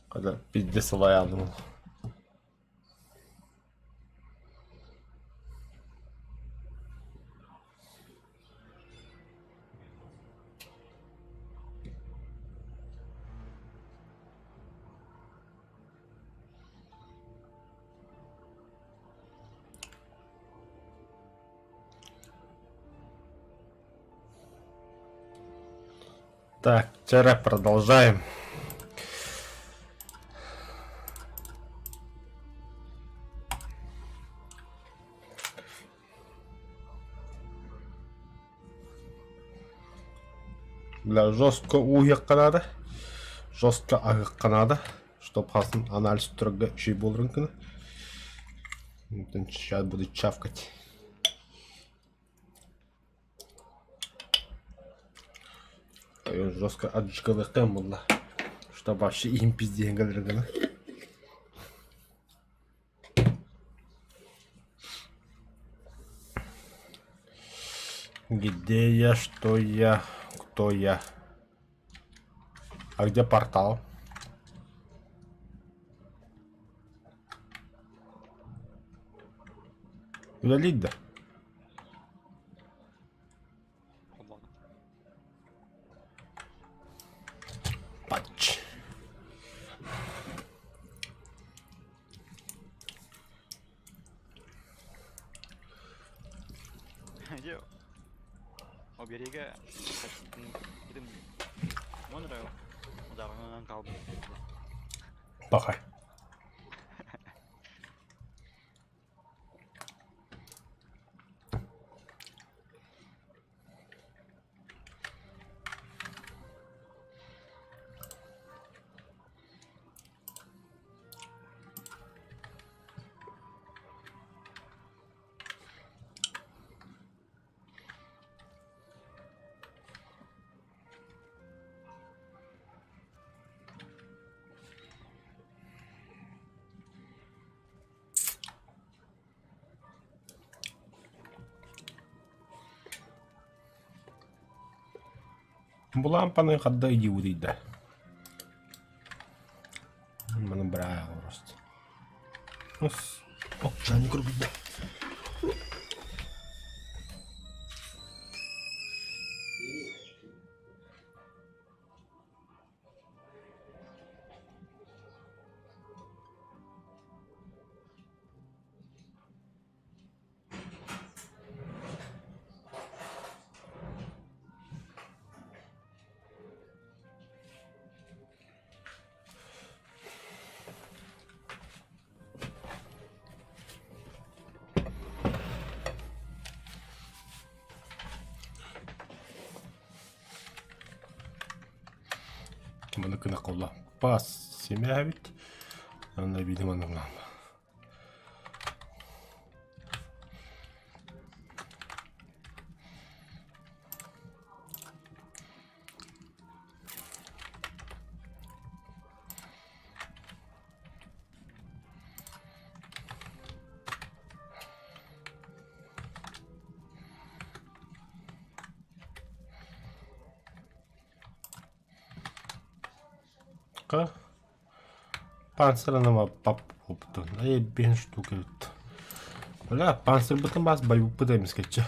Hadi biz de sılay aldım. Так, вчера продолжаем. Бля, жестко уйыққа надо. Жестко ағыққа надо. Чтоб хасын анализ түрігі шей болырын күні. Сейчас будет чавкать. Жестко отжигалыққан болды. Чтоб вообще им пизден кәліргіні. Где я, что я, кто я? А где портал? Удалить, да? Патч. Ayo, mau biar juga itu mana dah? Udah ngangkau. Pakai. Бұл лампаны қадда идеу дейді. Мұны бір аяғы просто. Ок, жаны көргізді. Bunu kına kolla. Bas. Semih bit. Yanına bilim anlamam. Панцирного попта. Ай, бен штука. Бля, панцир бутын бас бай пытаемыз кетче.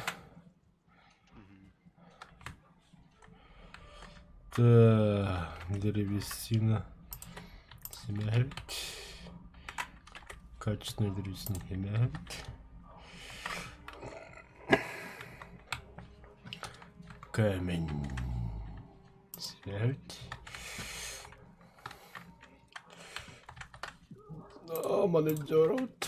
Древесина. Семявит. Качественная древесина семявит. Камень. Семявит. Aman Jarrod.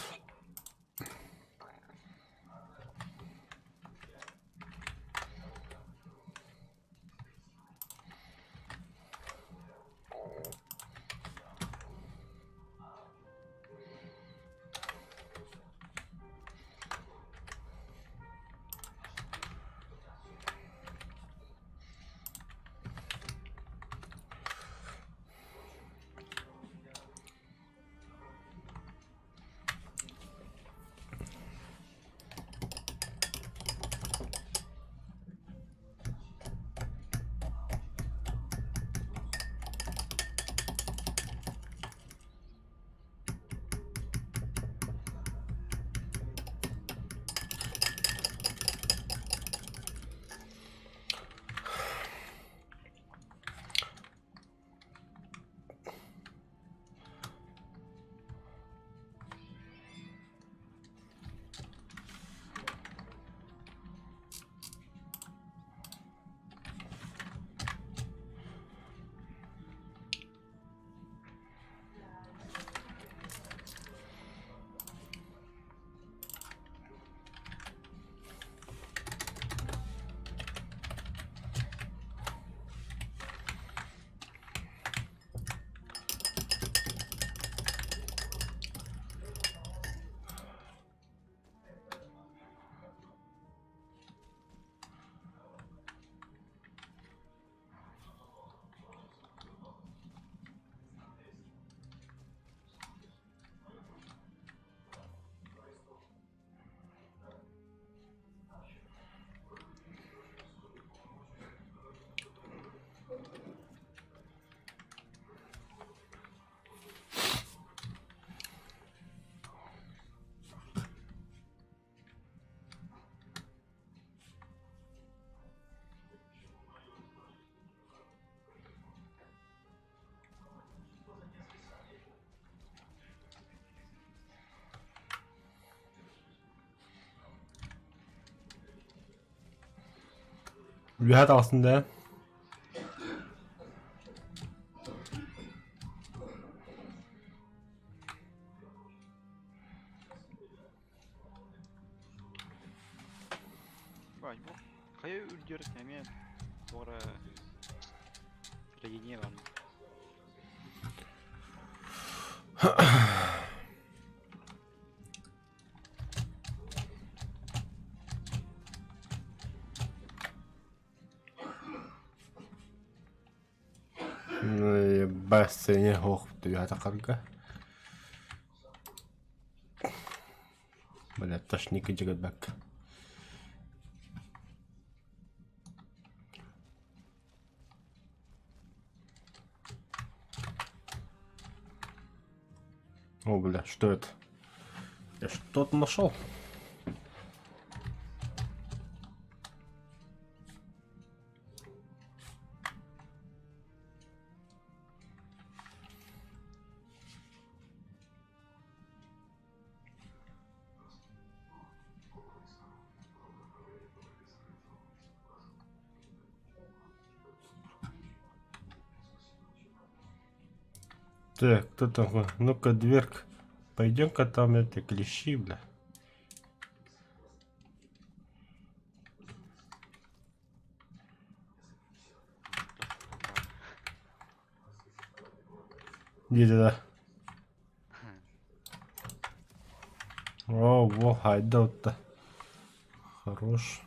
Üyet aslında. Vay bu. Kaya ülgörüs hemen. Sonra Reyniye var mı? Bas seni hooktu üyet akarga. Böyle taşniki cıgıt bak. О, бля, что это? Я что-то нашел. Так, кто там? Ну-ка, дверка. Пойдем-ка там это клещи, бля. Иди туда. О, во, хайдаут-то. Хорош.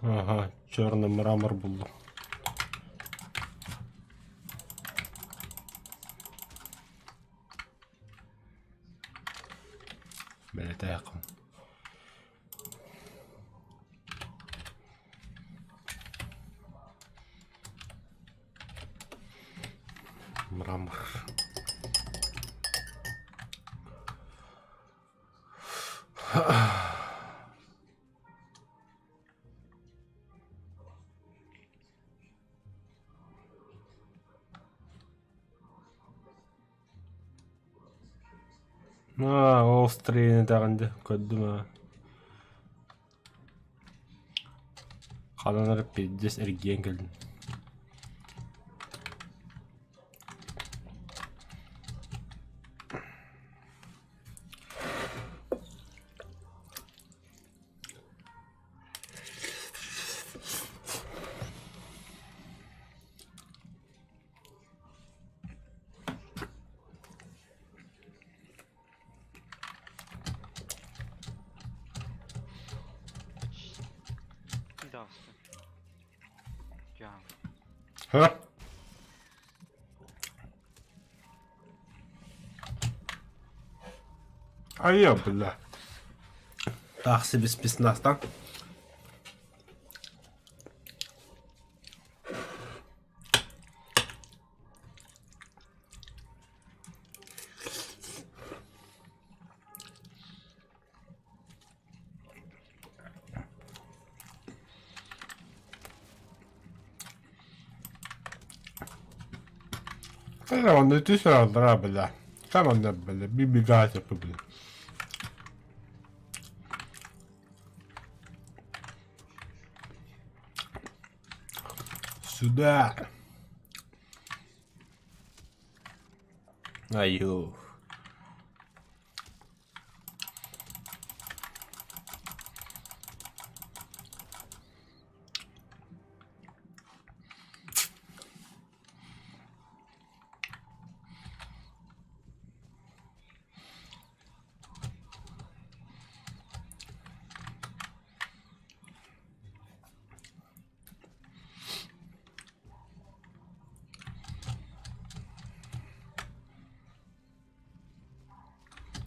Ага, черный мрамор был. Блять, яком. Мрамор. Острый тагында көддүм. Каланыр 50 эрген келдим. Bir daha üstü. Ya. Ха? А я, бля. Так себе спецназ, да? Он не тысяча дра, бля. Там он, бля, бибигайте, бля. Сюда. Аю.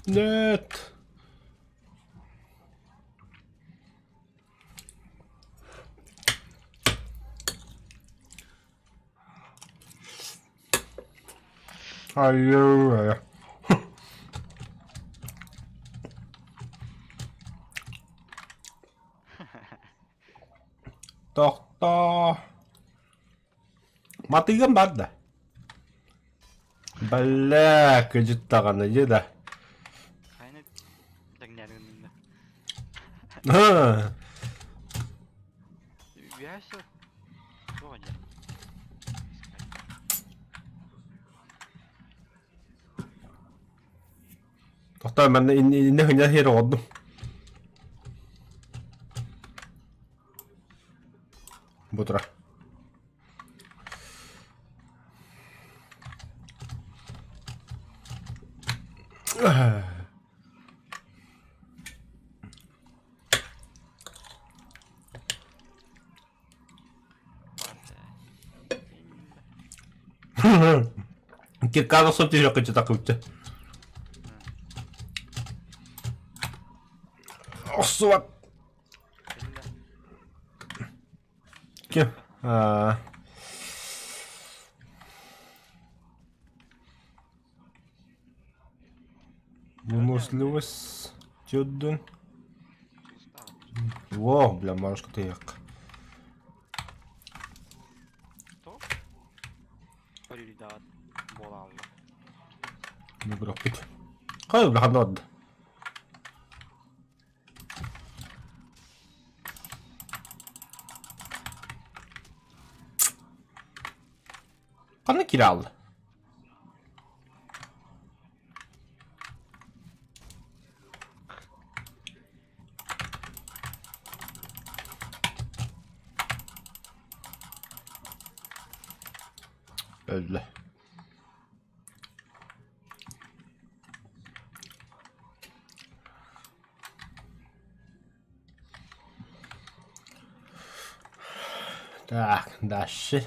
Нет. Hayır. Doktor. Matikan bad da. Balla kecüttağını ye de. Kaynak denglerinde. Ha. Biasa. Tuh aja. Doktor ben de inne hınya hero oldum. Butra. Kirkkaana sotti jo kecü takıptı. Osuvat. Kim? Ha. Yunus Lewis. Judun. Wow, бля, мамушка ты як. Tuh. Prioridad bola aldı. Ne bırak git. Hayır, bırak ne oldu? Kanı kiralı. Öldü. Так, дальше.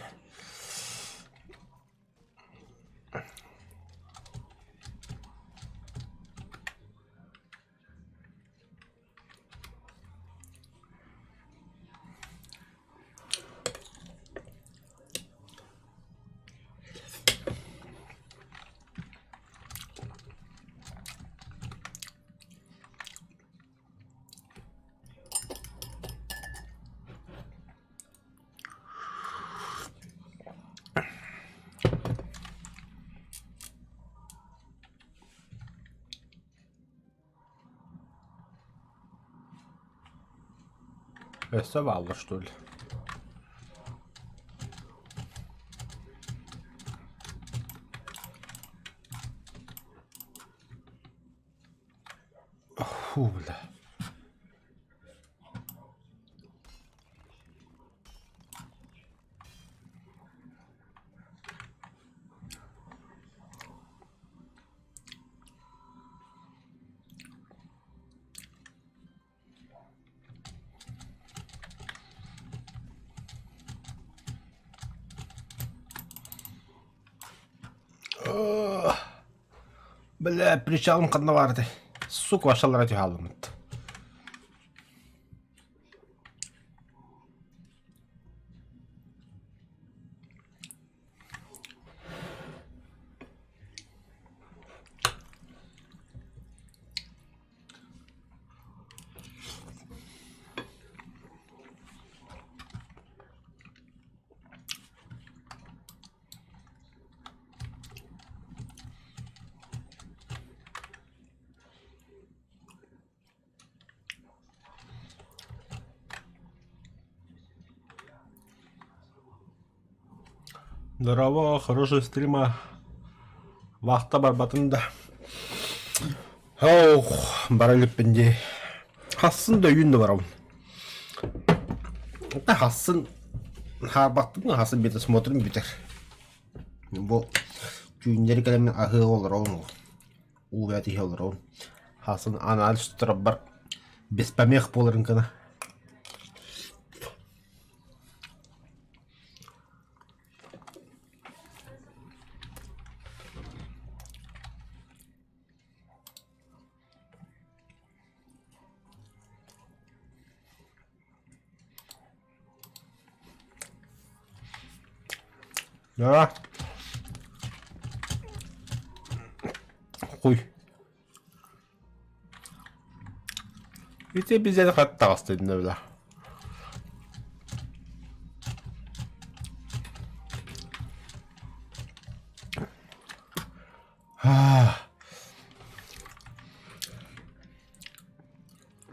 Рисовала, что ли? Фу, бля. Бля, причалым қанна барды. Сука, вашалар әте халымыд. Здорово, хорошего стрима. Вақта бар батында. Ох, баралып бенде. Хасын да үйінді барам. Хасын харбақтың хасын беті смотрим бітер. Бұл күйіндері кәлемен ағы олар оң. Увәті олар оң. Хасын анализ тұрып бар. Беспамех болырын кіна. Ya. kuy. İşte bize de katta kastedin öyle.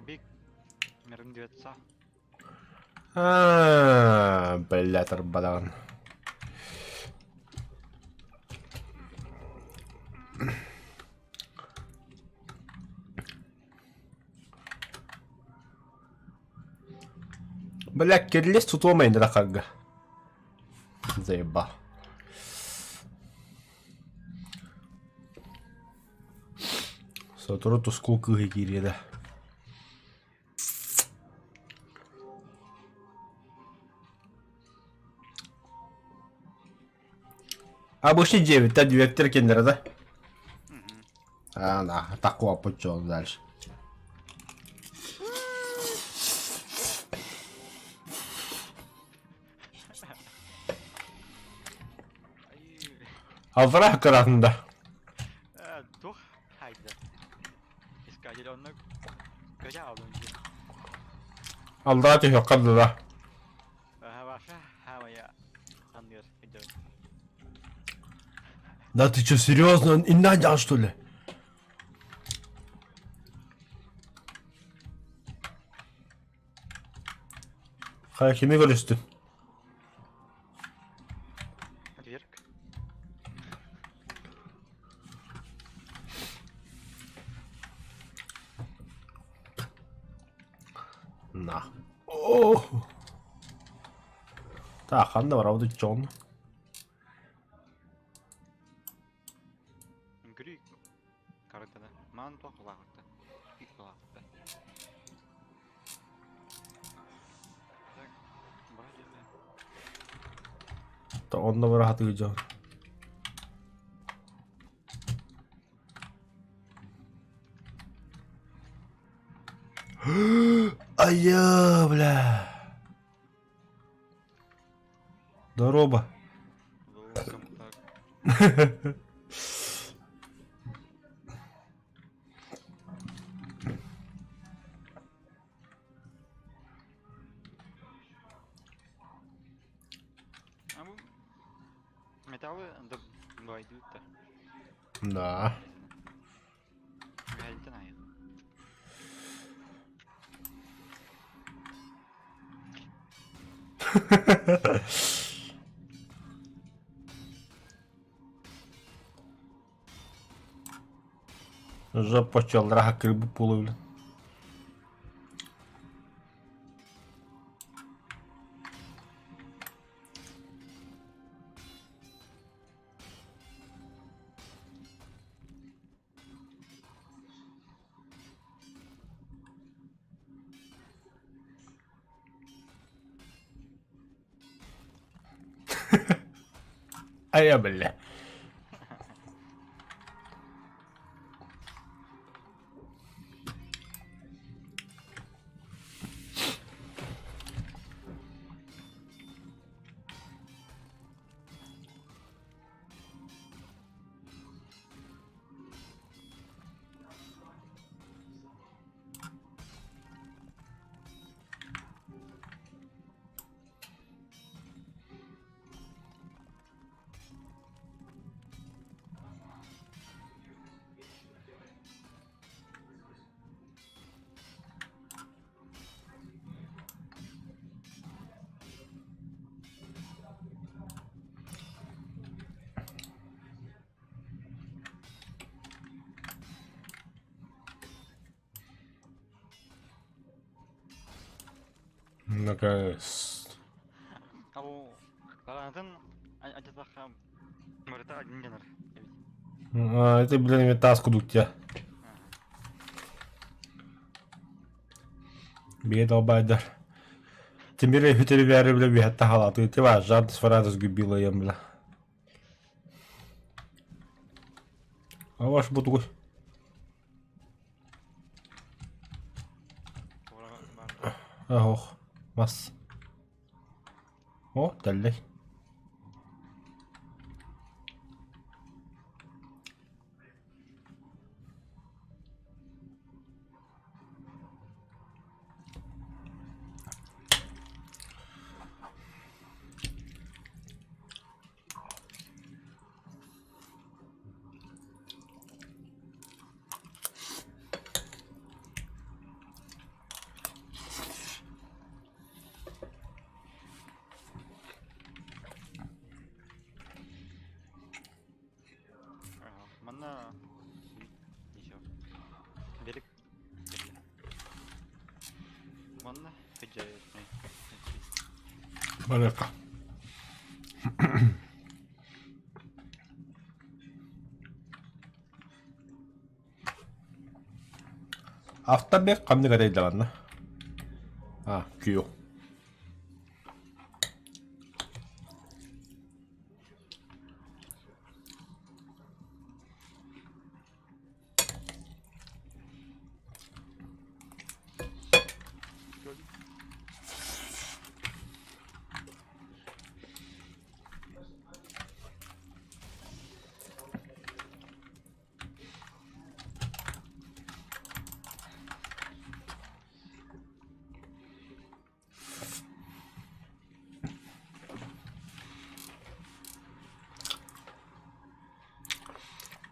Big meron duit sa. Bella terbalan. Black kirlis tutulmayın da kanka. Zeyba. Сотро то сколько гирида. Обычный 9, да, директор кендера, да? Да, такого почему дальше. Avra karanında. Tuh, haydi. İskaceli onu göce aldım önce. Allah yok kaldı da. Başka havaya anlıyor. Gidiyorum. Да ты чё, серьезно? Иначе что ли? Kimi görüştün? Hadi yürük. На. О. Так, anda var orada John. Gürük. Karakterda. Man toh kulakta. İlk kulakta. Tak. Bırak yerine. Da onda var rahat uyuyacağım. Aya bля. Здорово. Welcome back. Ama metalı da baydı da. Да. Geldi ne? Уже почал рака рыбу половлю. Aya бля. Наконец. Abo karantin aja tak mereka ajin jenar. Это, блин, метаску тут тебя. Беда байдар. Тем более, хутери вяри, бля, бихата халату. И ты ваш, жад с фарадос губила ем, бля. А ваш бутуй. Ох, мас. О, далее. Baraka. Aftabek kamni kadaydı lan. Ha, küyo.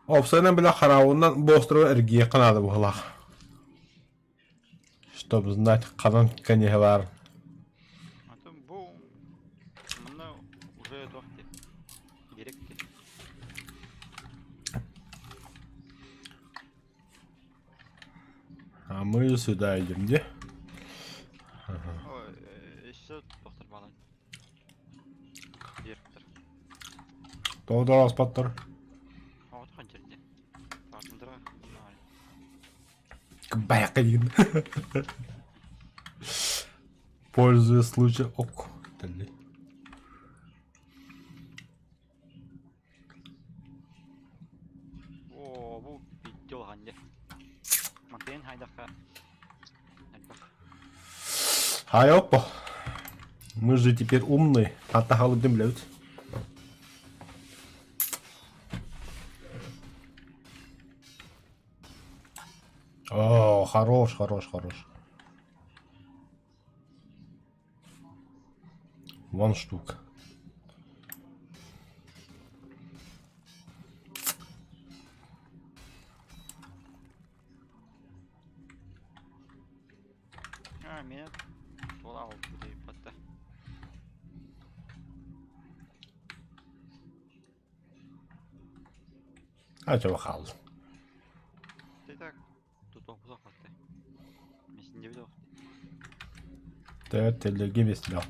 Opsaydan bile karavundan Bostra ergiye kanadı bu halak. Чтобы знать, kanan kanye var. А то бұл мына уже доқты. Керекті. А мы сюда идем, где? Ой, еще доқтыр балан. Директор. Doğru aspatlar. Отқан жерде. Артындыра. Баяк деген. Пользуясь случаем, ок. Дали. О, бұл видео ғанде. Мантен хайдаққа. Хай опа. Мы же теперь умные. Атахалы демлеют. О, хорош, хорош, хорош. Вон штука. А, мені сол алып буде патта. А чего хал? Ты так, тут оқызақ патта. Месінде біде оқты. Да, телеге весело.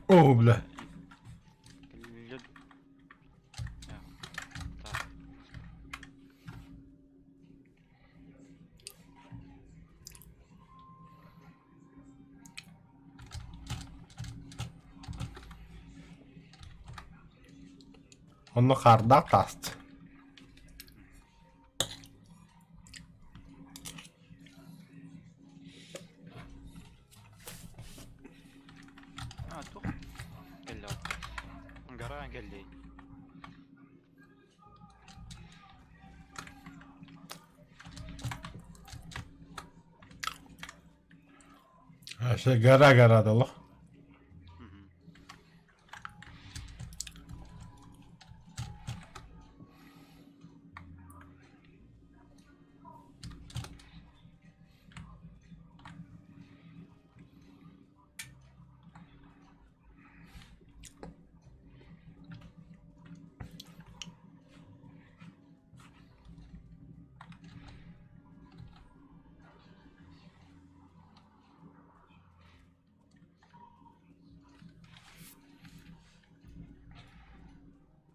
О, бля. Лед. Так. Onu karda kast. А, тух. Келді оқты. Ыңғара келді. Şey gara gara dolu.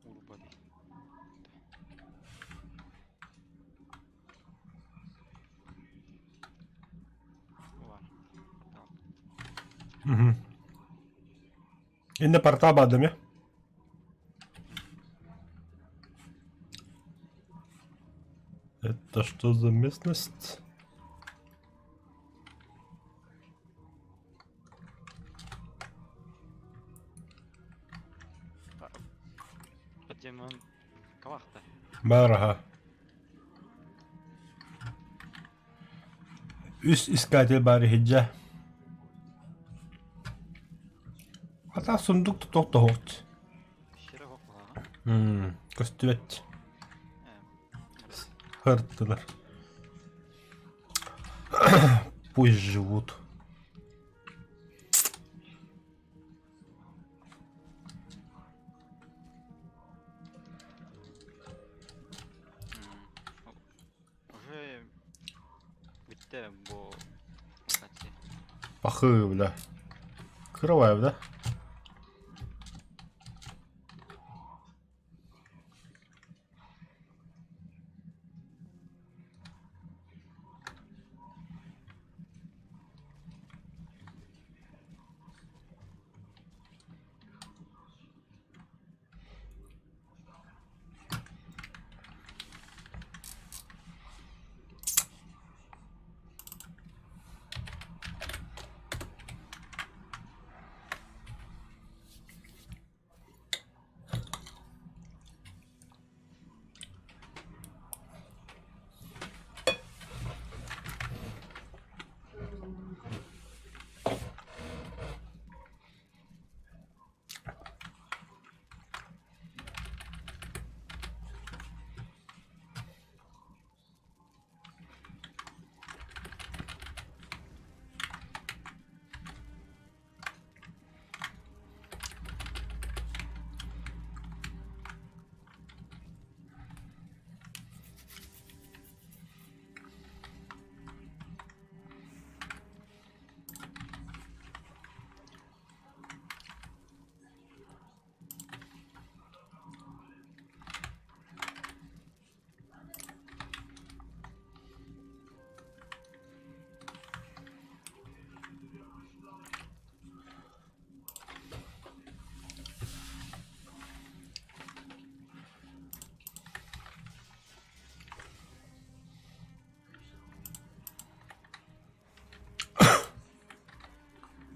Урбады. Var. Tamam. Угу. И на порта бадами. Это что за местность? Подемон калақта. Барага. Üst искатель bari hicce. Hatta sunduk tutok da hoht. Шері қоқылаға. Көстүбет. Hırttılar. Пусть живут. Уже bitti bu mukaddes. Пахы, бля. Кровавая, да?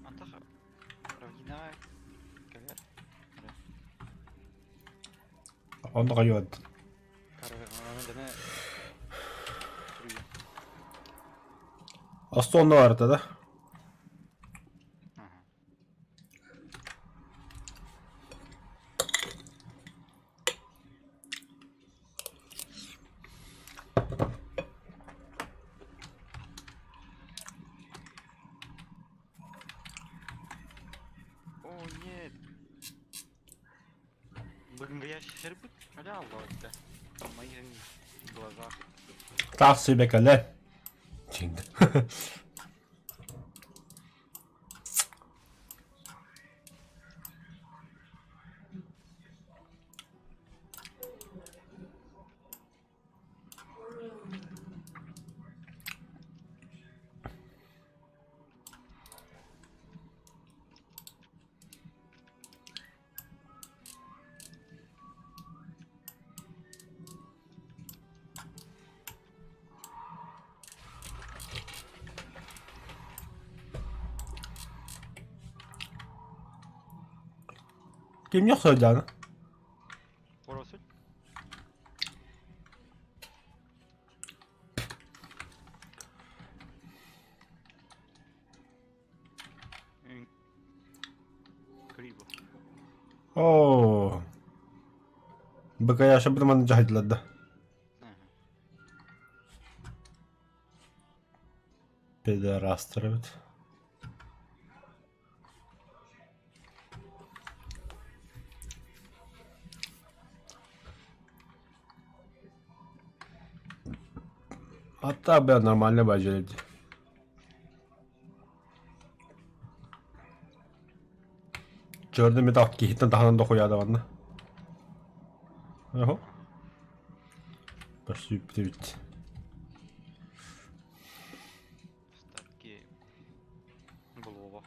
Антаха. Равгина. Калер. Он район. Karagana duruyor. Astonda vardı da. Aha. О, нет. Настоящий шербет? Аля Allah это. В моих глазах. Так себе кале. Şimdi. Kim yok söyleyeceğini? Orası. Криво. Oo. Bagaya siya ba naman jahid lad da? Ага. Pederastır evet. Hatta ben normalde bacarıydı. Gördüm bir dakika hitten daha da koyadı bana. Oho. Başka bir bit. Ставки голова.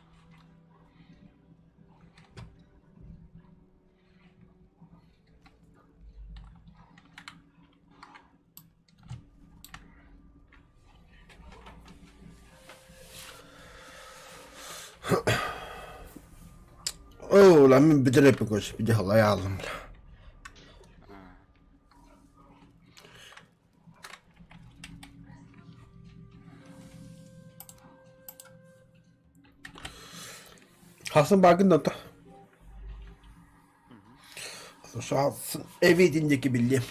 Oo lan ben bir de rap koş. Bir de halay aldım. А. Hasın bakın da. Мгм. Şu Hasın evi edindeki bildiğim.